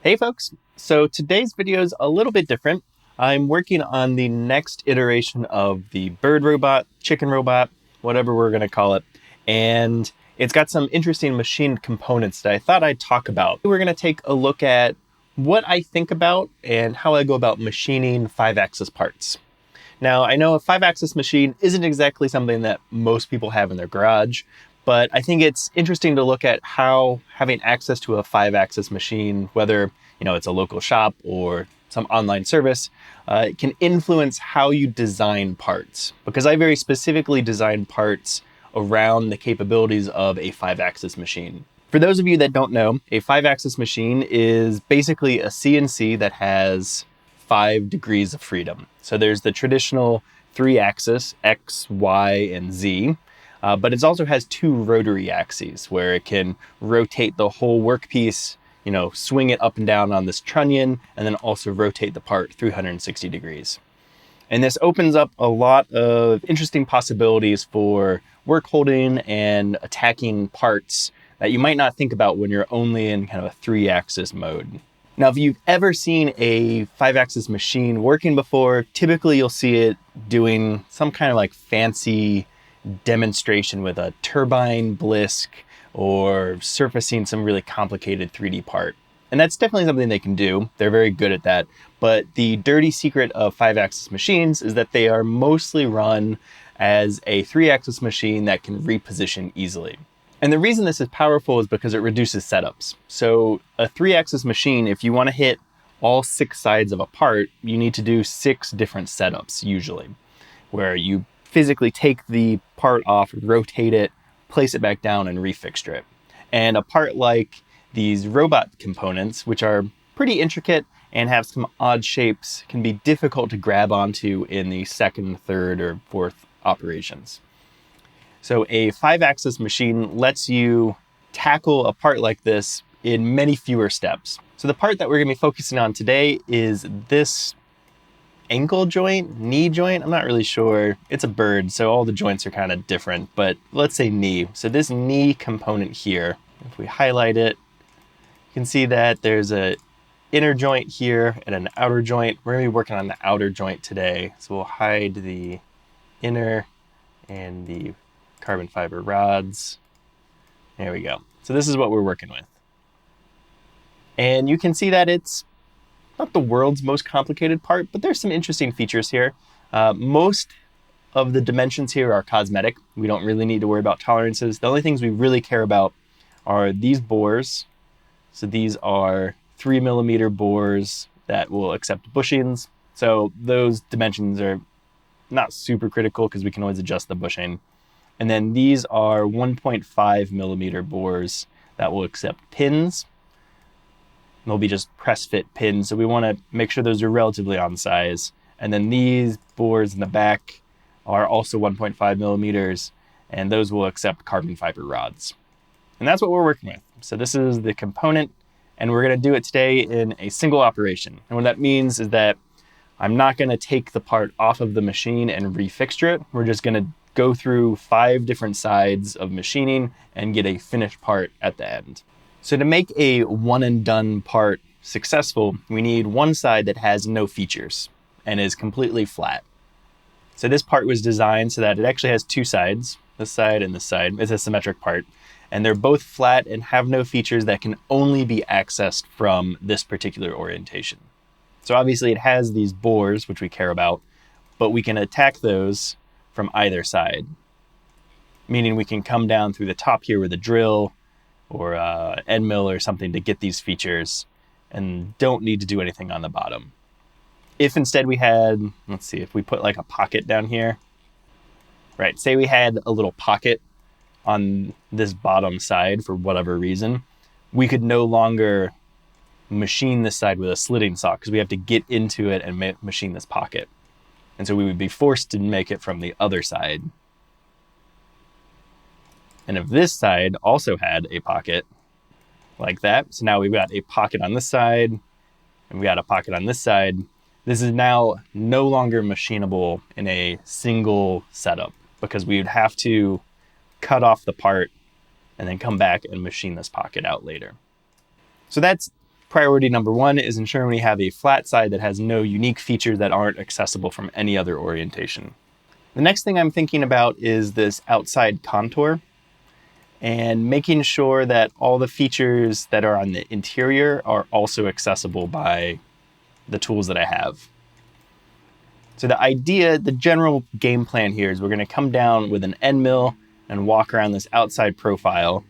Hey folks, so today's video is a little bit different. I'm working on the next iteration of the bird robot, chicken robot, whatever we're going to call it, and it's got some interesting machine components that I thought I'd talk about. We're going to take a look at what I think about and how I go about machining 5-axis parts. Now, I know a 5-axis machine isn't exactly something that most people have in their garage, but I think it's interesting to look at how having access to a 5-axis machine, whether it's a local shop or some online service, can influence how you design parts. Because I very specifically design parts around the capabilities of a 5-axis machine. For those of you that don't know, a 5-axis machine is basically a CNC that has 5 degrees of freedom. So there's the traditional 3-axis, X, Y, and Z, but it also has 2 rotary axes where it can rotate the whole workpiece, swing it up and down on this trunnion, and then also rotate the part 360 degrees. And this opens up a lot of interesting possibilities for work holding and attacking parts that you might not think about when you're only in kind of a 3-axis mode. Now, if you've ever seen a 5-axis machine working before, typically you'll see it doing some kind of like fancy demonstration with a turbine blisk or surfacing some really complicated 3D part. And that's definitely something they can do. They're very good at that. But the dirty secret of 5-axis machines is that they are mostly run as a 3-axis machine that can reposition easily. And the reason this is powerful is because it reduces setups. So a 3-axis machine, if you want to hit all 6 sides of a part, you need to do 6 different setups usually, where you physically take the part off, rotate it, place it back down, and refixture it. And a part like these robot components, which are pretty intricate and have some odd shapes, can be difficult to grab onto in the second, third, or fourth operations. So a 5-axis machine lets you tackle a part like this in many fewer steps. So the part that we're going to be focusing on today is this ankle joint, knee joint. I'm not really sure. It's a bird, so all the joints are kind of different, but let's say knee. So this knee component here, if we highlight it, you can see that there's an inner joint here and an outer joint. We're going to be working on the outer joint today. So we'll hide the inner and the carbon fiber rods. There we go. So this is what we're working with. And you can see that it's not the world's most complicated part, but there's some interesting features here. Most of the dimensions here are cosmetic. We don't really need to worry about tolerances. The only things we really care about are these bores. So these are 3mm bores that will accept bushings. So those dimensions are not super critical because we can always adjust the bushing. And then these are 1.5mm bores that will accept pins. They'll be just press fit pins. So we want to make sure those are relatively on size. And then these bores in the back are also 1.5mm, and those will accept carbon fiber rods. And that's what we're working with. So this is the component, and we're going to do it today in a single operation. And what that means is that I'm not going to take the part off of the machine and refixture it. We're just going to go through 5 different sides of machining and get a finished part at the end. So to make a one and done part successful, we need one side that has no features and is completely flat. So this part was designed so that it actually has 2 sides, this side and this side. It's a symmetric part, and they're both flat and have no features that can only be accessed from this particular orientation. So obviously it has these bores, which we care about, but we can attack those from either side, meaning we can come down through the top here with a drill or end mill or something to get these features and don't need to do anything on the bottom. If instead we had, let's see, if we put like a pocket down here, right, say we had a little pocket on this bottom side for whatever reason, we could no longer machine this side with a slitting saw because we have to get into it and machine this pocket. And so we would be forced to make it from the other side. And if this side also had a pocket like that, so now we've got a pocket on this side and we got a pocket on this side, this is now no longer machinable in a single setup because we would have to cut off the part and then come back and machine this pocket out later. So that's Priority number one is ensuring we have a flat side that has no unique features that aren't accessible from any other orientation. The next thing I'm thinking about is this outside contour and making sure that all the features that are on the interior are also accessible by the tools that I have. So the general game plan here is we're going to come down with an end mill and walk around this outside profile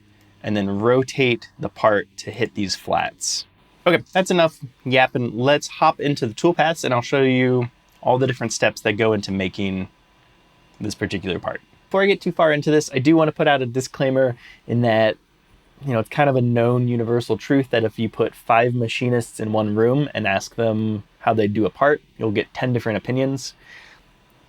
and then rotate the part to hit these flats. Okay, that's enough yapping. Let's hop into the toolpaths and I'll show you all the different steps that go into making this particular part. Before I get too far into this, I do want to put out a disclaimer in that, it's kind of a known universal truth that if you put 5 machinists in one room and ask them how they do a part, you'll get 10 different opinions.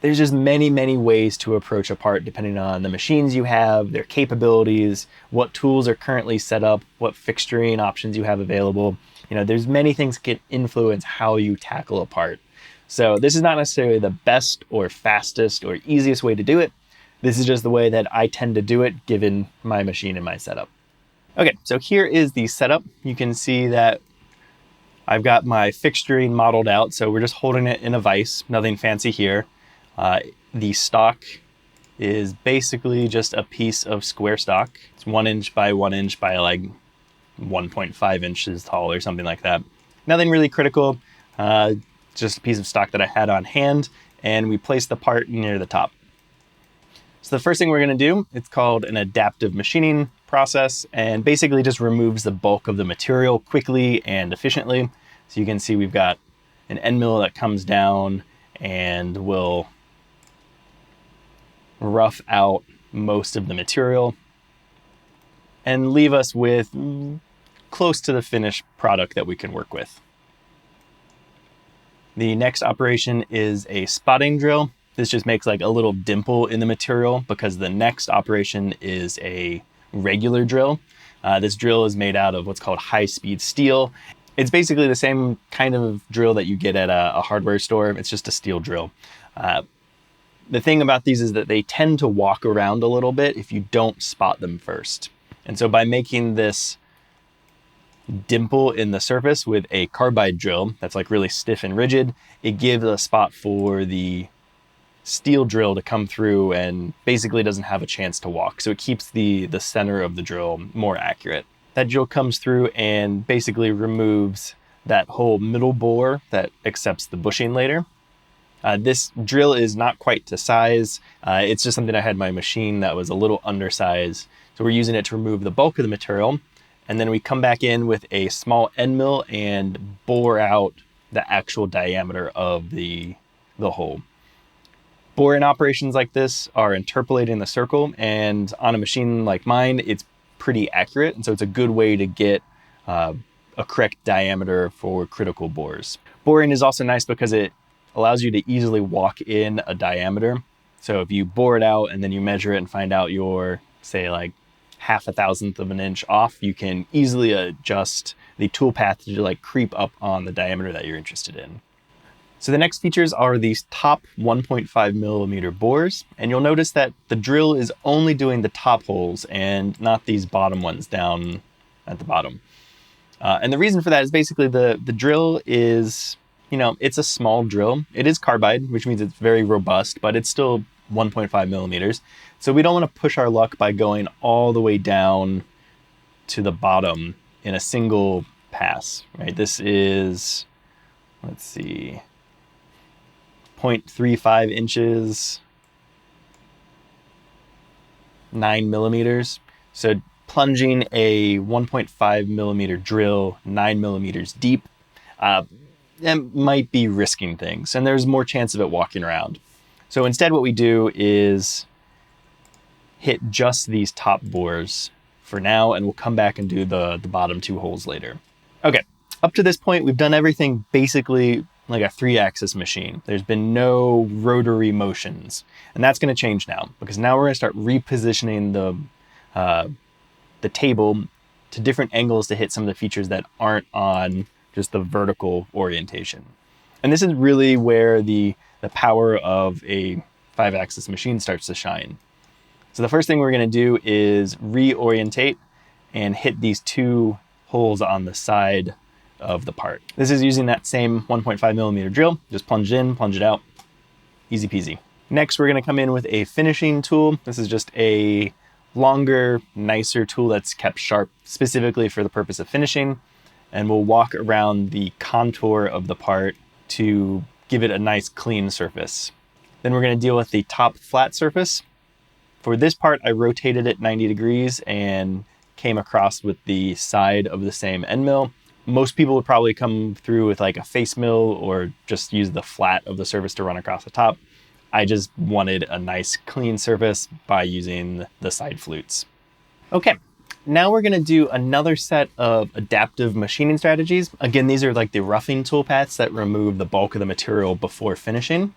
There's just many, many ways to approach a part depending on the machines you have, their capabilities, what tools are currently set up, what fixturing options you have available. There's many things that can influence how you tackle a part. So this is not necessarily the best or fastest or easiest way to do it. This is just the way that I tend to do it given my machine and my setup. Okay, so here is the setup. You can see that I've got my fixturing modeled out. So we're just holding it in a vise, nothing fancy here. The stock is basically just a piece of square stock. It's 1 inch by 1 inch by like 1.5 inches tall or something like that. Nothing really critical, just a piece of stock that I had on hand, and we place the part near the top. So the first thing we're gonna do, it's called an adaptive machining process, and basically just removes the bulk of the material quickly and efficiently. So you can see we've got an end mill that comes down and will rough out most of the material and leave us with close to the finished product that we can work with. The next operation is a spotting drill. This just makes like a little dimple in the material because the next operation is a regular drill. This drill is made out of what's called high-speed steel. It's basically the same kind of drill that you get at a hardware store. It's just a steel drill. The thing about these is that they tend to walk around a little bit if you don't spot them first. And so by making this dimple in the surface with a carbide drill that's like really stiff and rigid, it gives a spot for the steel drill to come through and basically doesn't have a chance to walk. So it keeps the center of the drill more accurate. That drill comes through and basically removes that whole middle bore that accepts the bushing later. This drill is not quite to size. It's just something I had in my machine that was a little undersized. So we're using it to remove the bulk of the material. And then we come back in with a small end mill and bore out the actual diameter of the hole. Boring operations like this are interpolating the circle, and on a machine like mine, it's pretty accurate. And so it's a good way to get a correct diameter for critical bores. Boring is also nice because it allows you to easily walk in a diameter. So if you bore it out and then you measure it and find out you're, say, like 0.005 of an inch off, you can easily adjust the toolpath to like creep up on the diameter that you're interested in. So the next features are these top 1.5 millimeter bores. And you'll notice that the drill is only doing the top holes and not these bottom ones down at the bottom. And the reason for that is basically the drill is, it's a small drill. It is carbide, which means it's very robust, but it's still 1.5 millimeters. So we don't want to push our luck by going all the way down to the bottom in a single pass, right? This is, let's see, 0.35 inches, 9 millimeters. So plunging a 1.5 millimeter drill 9 millimeters deep, that might be risking things, and there's more chance of it walking around. So instead what we do is hit just these top bores for now, and we'll come back and do the bottom 2 holes later. Okay, up to this point, we've done everything basically like a 3-axis machine. There's been no rotary motions, and that's gonna change now, because now we're gonna start repositioning the table to different angles to hit some of the features that aren't on just the vertical orientation. And this is really where the power of a 5-axis machine starts to shine. So the first thing we're gonna do is reorientate and hit these 2 holes on the side of the part. This is using that same 1.5 millimeter drill. Just plunge it in, plunge it out, easy peasy. Next, we're gonna come in with a finishing tool. This is just a longer, nicer tool that's kept sharp specifically for the purpose of finishing. And we'll walk around the contour of the part to give it a nice clean surface. Then we're gonna deal with the top flat surface. For this part, I rotated it 90 degrees and came across with the side of the same end mill. Most people would probably come through with like a face mill or just use the flat of the surface to run across the top. I just wanted a nice clean surface by using the side flutes. Okay, now we're gonna do another set of adaptive machining strategies. Again, these are like the roughing toolpaths that remove the bulk of the material before finishing.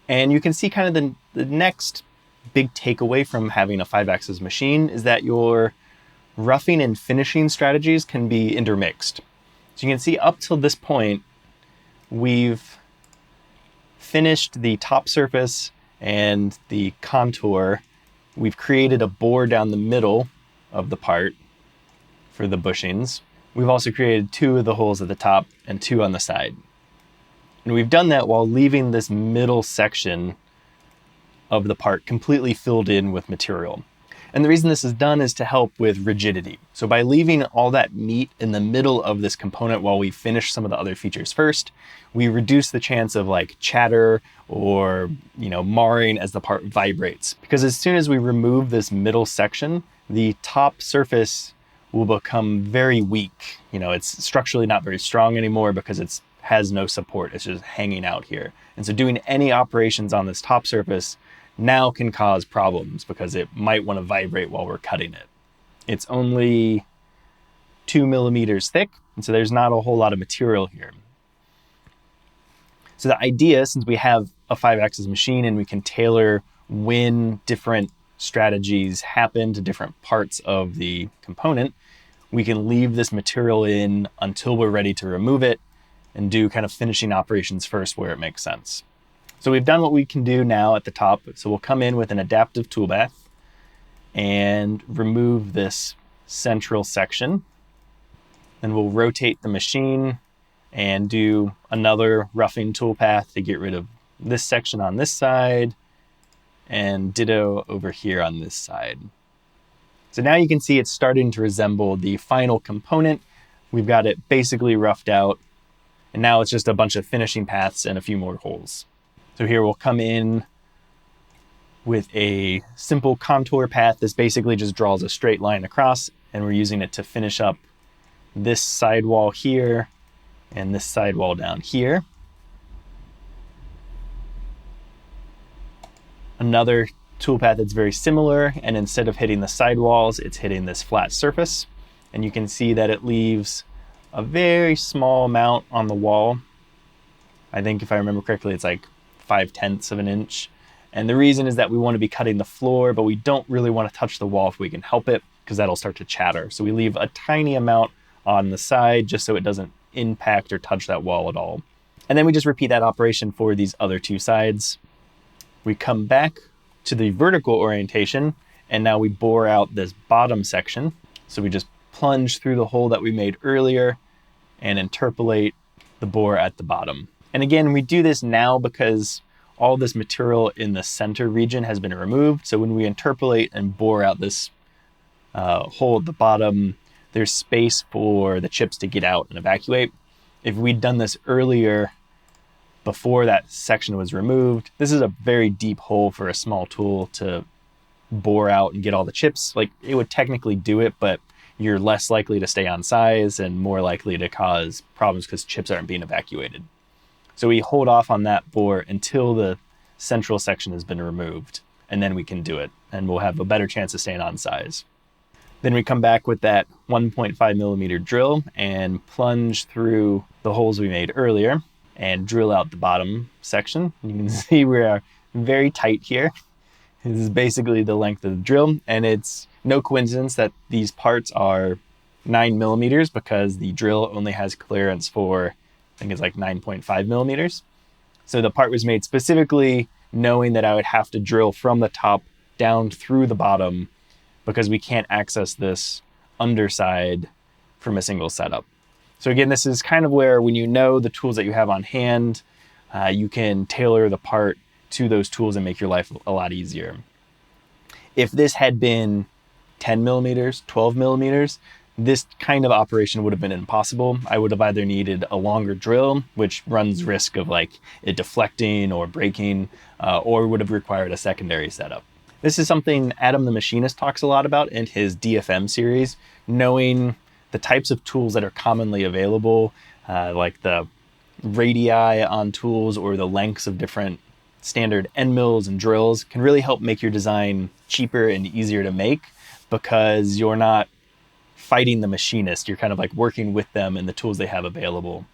And you can see kind of the next big takeaway from having a 5-axis machine is that your roughing and finishing strategies can be intermixed. So you can see up till this point, we've finished the top surface and the contour. We've created a bore down the middle of the part for the bushings. We've also created 2 of the holes at the top and 2 on the side. And we've done that while leaving this middle section of the part completely filled in with material. And the reason this is done is to help with rigidity. So by leaving all that meat in the middle of this component while we finish some of the other features first, we reduce the chance of like chatter or, marring as the part vibrates. Because as soon as we remove this middle section, the top surface will become very weak. It's structurally not very strong anymore because it has no support. It's just hanging out here. And so doing any operations on this top surface now can cause problems because it might want to vibrate while we're cutting it. It's only 2 millimeters thick, and so there's not a whole lot of material here. So the idea, since we have a 5-axis machine and we can tailor when different strategies happen to different parts of the component, we can leave this material in until we're ready to remove it and do kind of finishing operations first where it makes sense. So we've done what we can do now at the top. So we'll come in with an adaptive tool bath and remove this central section. Then we'll rotate the machine and do another roughing tool path to get rid of this section on this side and ditto over here on this side. So now you can see it's starting to resemble the final component. We've got it basically roughed out, and now it's just a bunch of finishing paths and a few more holes. So here we'll come in with a simple contour path. This basically just draws a straight line across, and we're using it to finish up this sidewall here and this sidewall down here. Another toolpath that's very similar, and instead of hitting the sidewalls, it's hitting this flat surface. And you can see that it leaves a very small amount on the wall. I think if I remember correctly, it's like 0.5 of an inch. And the reason is that we want to be cutting the floor, but we don't really want to touch the wall if we can help it, because that'll start to chatter. So we leave a tiny amount on the side just so it doesn't impact or touch that wall at all. And then we just repeat that operation for these other 2 sides. We come back to the vertical orientation, and now we bore out this bottom section. So we just plunge through the hole that we made earlier and interpolate the bore at the bottom. And again, we do this now because all this material in the center region has been removed. So when we interpolate and bore out this hole at the bottom, there's space for the chips to get out and evacuate. If we'd done this earlier, before that section was removed, this is a very deep hole for a small tool to bore out and get all the chips. Like, it would technically do it, but you're less likely to stay on size and more likely to cause problems because chips aren't being evacuated. So we hold off on that bore until the central section has been removed, and then we can do it, and we'll have a better chance of staying on size. Then we come back with that 1.5 millimeter drill and plunge through the holes we made earlier and drill out the bottom section. You can see we are very tight here. This is basically the length of the drill, and it's no coincidence that these parts are 9 millimeters because the drill only has clearance for, I think it's like 9.5 millimeters. So the part was made specifically knowing that I would have to drill from the top down through the bottom because we can't access this underside from a single setup. So again, this is kind of where when you know the tools that you have on hand, you can tailor the part to those tools and make your life a lot easier. If this had been 10 millimeters, 12 millimeters, this kind of operation would have been impossible. I would have either needed a longer drill, which runs risk of like it deflecting or breaking, or would have required a secondary setup. This is something Adam the Machinist talks a lot about in his DFM series, knowing the types of tools that are commonly available, like the radii on tools or the lengths of different standard end mills and drills can really help make your design cheaper and easier to make, because you're not fighting the machinist. You're kind of like working with them and the tools they have available.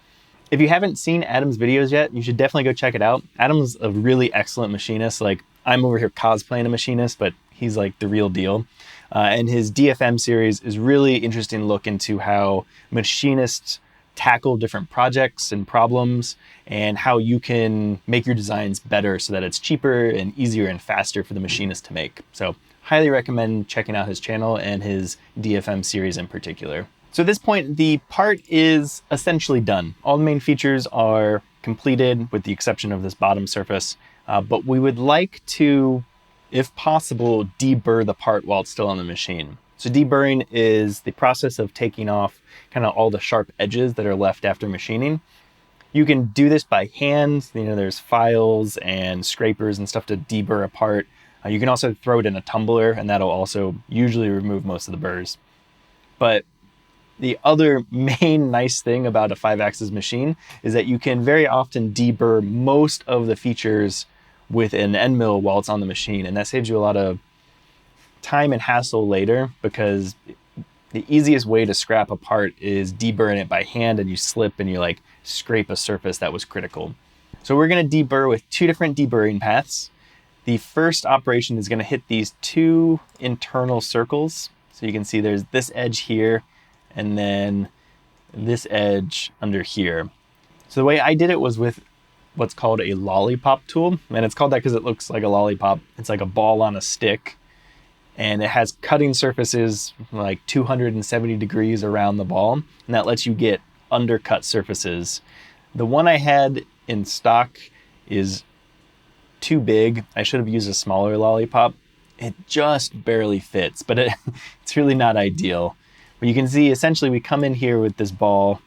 If you haven't seen Adam's videos yet, you should definitely go check it out. Adam's a really excellent machinist. Like, I'm over here cosplaying a machinist, but he's like the real deal. And his DFM series is really interesting look into how machinists tackle different projects and problems and how you can make your designs better so that it's cheaper and easier and faster for the machinist to make. So highly recommend checking out his channel and his DFM series in particular. So at this point, the part is essentially done. All the main features are completed with the exception of this bottom surface, but we would like to, if possible, deburr the part while it's still on the machine. So deburring is the process of taking off kind of all the sharp edges that are left after machining. You can do this by hand. You know, there's files and scrapers and stuff to deburr a part. You can also throw it in a tumbler, and that'll also usually remove most of the burrs. But the other main nice thing about a 5-axis machine is that you can very often deburr most of the features with an end mill while it's on the machine, and that saves you a lot of time and hassle later, because the easiest way to scrap a part is deburring it by hand, and you slip and you like scrape a surface that was critical. So we're going to deburr with 2 different deburring paths. The first operation is going to hit these 2 internal circles. So you can see there's this edge here and then this edge under here. So the way I did it was with what's called a lollipop tool, and it's called that because it looks like a lollipop. It's like a ball on a stick, and it has cutting surfaces like 270 degrees around the ball, and that lets you get undercut surfaces. The one I had in stock is too big. I should have used a smaller lollipop. It just barely fits, but it's really not ideal. But you can see essentially we come in here with this ball,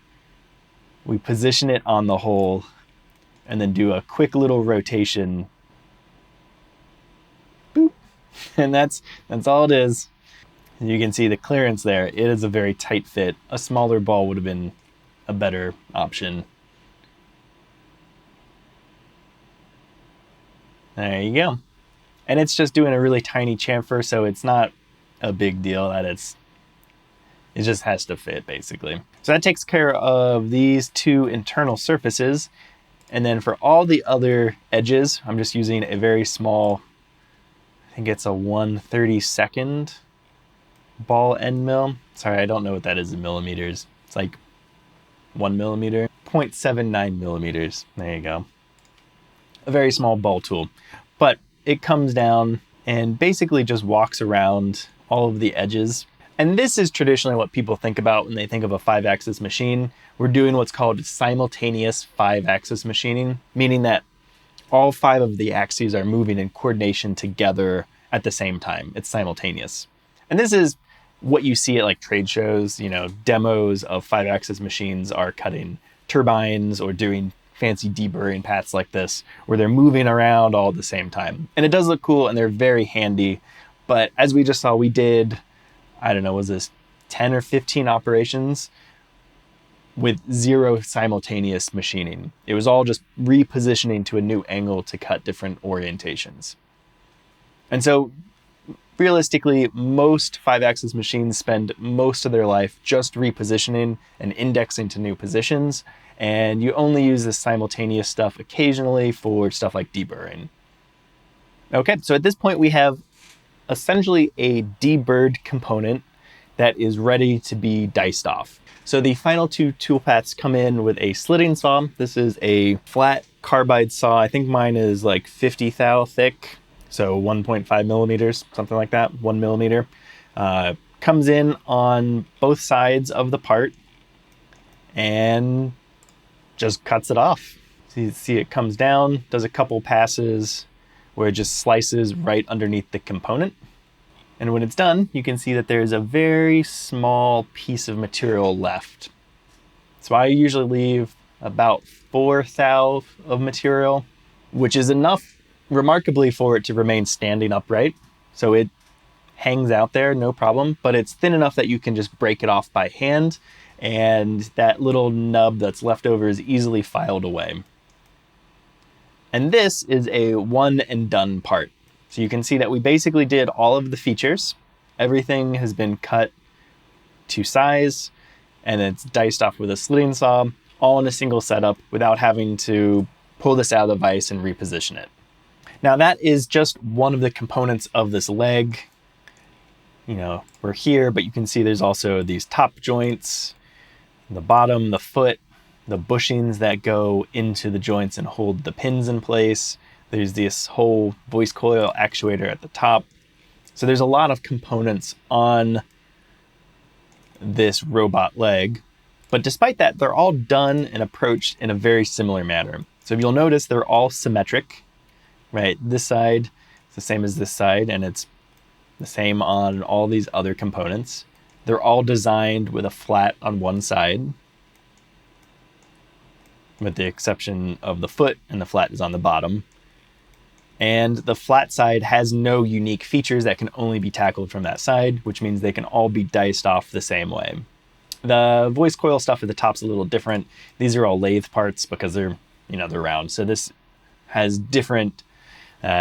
we position it on the hole, and then do a quick little rotation. Boop. And that's all it is. And you can see the clearance there. It is a very tight fit. A smaller ball would have been a better option. There you go. And it's just doing a really tiny chamfer, so it's not a big deal that it just has to fit, basically. So that takes care of these 2 internal surfaces. And then for all the other edges, I'm just using a very small, I think it's a 1/32 ball end mill. Sorry, I don't know what that is in millimeters. It's like 1 millimeter, 0.79 millimeters. There you go. A very small ball tool. But it comes down and basically just walks around all of the edges. And this is traditionally what people think about when they think of a 5-axis machine. We're doing what's called simultaneous 5-axis machining, meaning that all 5 of the axes are moving in coordination together at the same time. It's simultaneous. And this is what you see at like trade shows, you know, demos of 5-axis machines are cutting turbines or doing fancy deburring paths like this, where they're moving around all at the same time. And it does look cool and they're very handy. But as we just saw, we did, I don't know, was this 10 or 15 operations with 0 simultaneous machining. It was all just repositioning to a new angle to cut different orientations. And so realistically, most 5-axis machines spend most of their life just repositioning and indexing to new positions, and you only use this simultaneous stuff occasionally for stuff like deburring. Okay, so at this point we have essentially a deburred component that is ready to be diced off. So the final 2 tool paths come in with a slitting saw. This is a flat carbide saw. I think mine is like 50 thou thick, so 1.5 millimeters, something like that, 1 millimeter. Comes in on both sides of the part. and just cuts it off. So you see it comes down, does a couple passes where it just slices right underneath the component. And when it's done, you can see that there's a very small piece of material left. So I usually leave about 4 thou of material, which is enough remarkably for it to remain standing upright. So it hangs out there, no problem, but it's thin enough that you can just break it off by hand, and that little nub that's left over is easily filed away. And this is a one and done part. So you can see that we basically did all of the features. Everything has been cut to size, and it's diced off with a slitting saw, all in a single setup without having to pull this out of the vise and reposition it. Now that is just one of the components of this leg. You know, we're here, but you can see there's also these top joints, the bottom, the foot, the bushings that go into the joints and hold the pins in place. There's this whole voice coil actuator at the top. So there's a lot of components on this robot leg, but despite that, they're all done and approached in a very similar manner. So if you'll notice, they're all symmetric, right? This side is the same as this side, and it's the same on all these other components. They're all designed with a flat on one side, with the exception of the foot, and the flat is on the bottom. And the flat side has no unique features that can only be tackled from that side, which means they can all be diced off the same way. The voice coil stuff at the top's a little different. These are all lathe parts because they're round. So this has different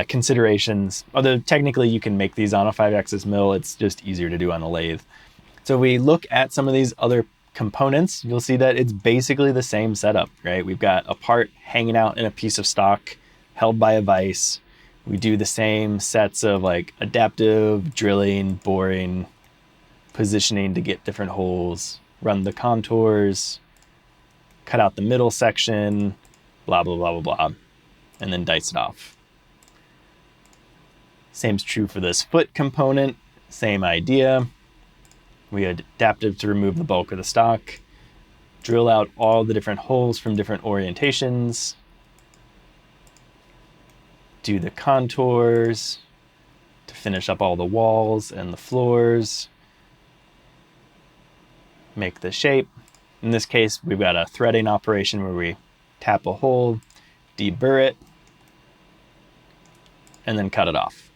considerations. Although technically you can make these on a 5-axis mill, it's just easier to do on a lathe. So we look at some of these other components, you'll see that it's basically the same setup, right? We've got a part hanging out in a piece of stock held by a vise. We do the same sets of like adaptive, drilling, boring, positioning to get different holes, run the contours, cut out the middle section, blah, blah, blah, blah, blah, and then dice it off. Same's true for this foot component, same idea. We had adaptive to remove the bulk of the stock, drill out all the different holes from different orientations, do the contours to finish up all the walls and the floors, make the shape. In this case, we've got a threading operation where we tap a hole, deburr it, and then cut it off.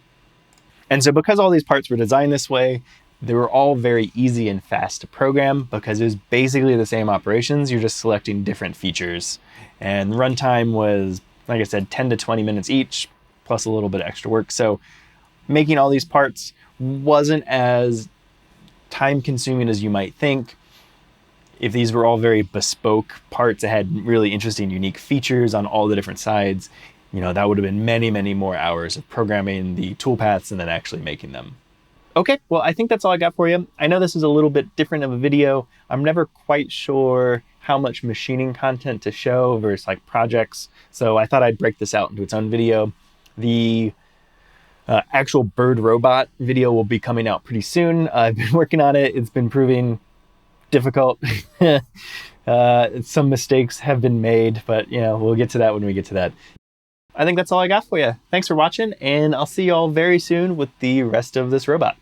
And so because all these parts were designed this way, they were all very easy and fast to program because it was basically the same operations. You're just selecting different features. And the runtime was, like I said, 10 to 20 minutes each, plus a little bit of extra work. So making all these parts wasn't as time consuming as you might think. If these were all very bespoke parts that had really interesting, unique features on all the different sides, that would have been many, many more hours of programming the toolpaths and then actually making them. Okay, well, I think that's all I got for you. I know this is a little bit different of a video. I'm never quite sure how much machining content to show versus like projects. So I thought I'd break this out into its own video. The actual bird robot video will be coming out pretty soon. I've been working on it. It's been proving difficult. Some mistakes have been made, but we'll get to that when we get to that. I think that's all I got for you. Thanks for watching, and I'll see you all very soon with the rest of this robot.